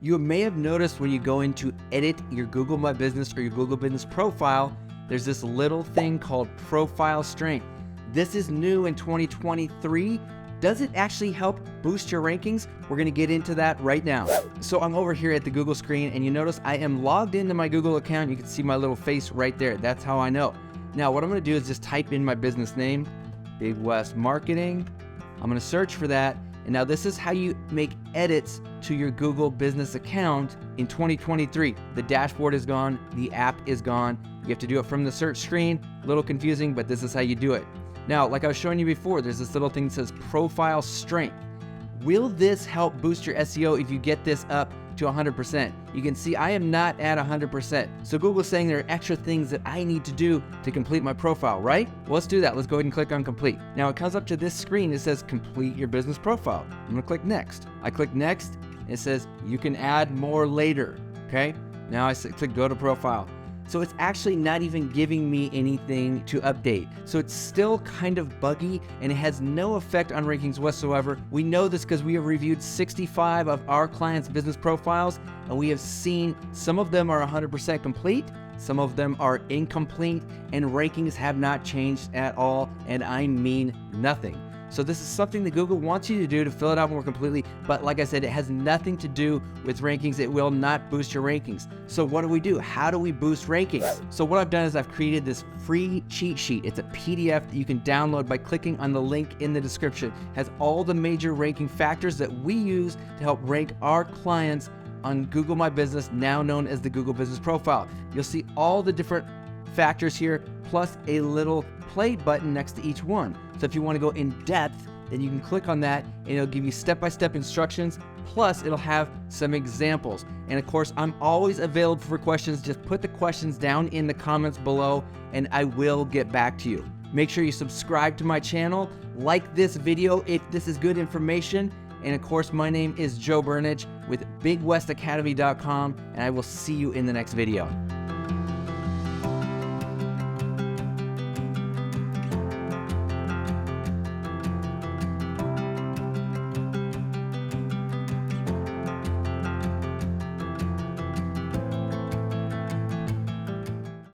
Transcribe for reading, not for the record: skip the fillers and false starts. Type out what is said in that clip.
You may have noticed when you go in to edit your Google My Business or your Google Business profile, there's this little thing called profile strength. This is new in 2023. Does it actually help boost your rankings? We're gonna get into that right now. So I'm over here at the Google screen and you notice I am logged into my Google account. You can see my little face right there. That's how I know. Now what I'm gonna do is just type in my business name, Big West Marketing. I'm gonna search for that. And now this is how you make edits to your Google business account in 2023. The dashboard is gone, the app is gone. You have to do it from the search screen. A little confusing, but this is how you do it. Now, like I was showing you before, there's this little thing that says profile strength. Will this help boost your SEO if you get this up to 100%? You can see I am not at 100%. So Google's saying there are extra things that I need to do to complete my profile, right? Well, let's do that. Let's go ahead and click on complete. Now it comes up to this screen. It says complete your business profile. I'm gonna click next. I click next. It says you can add more later, okay? Now I click go to profile. So it's actually not even giving me anything to update. So it's still kind of buggy and it has no effect on rankings whatsoever. We know this because we have reviewed 65 of our clients' business profiles and we have seen some of them are 100% complete, some of them are incomplete, and rankings have not changed at all, and I mean nothing. So this is something that Google wants you to do to fill it out more completely, but like I said, it has nothing to do with rankings. It will not boost your rankings. So what do? How do we boost rankings? So what I've done is I've created this free cheat sheet. It's a PDF that you can download by clicking on the link in the description. It has all the major ranking factors that we use to help rank our clients on Google My Business, now known as the Google Business Profile. You'll see all the different factors here, plus a little play button next to each one. So if you want to go in depth, then you can click on that and it'll give you step-by-step instructions, plus it'll have some examples. And of course, I'm always available for questions. Just put the questions down in the comments below and I will get back to you. Make sure you subscribe to my channel, like this video if this is good information. And of course, my name is Joe Burnich with BigWestAcademy.com, and I will see you in the next video.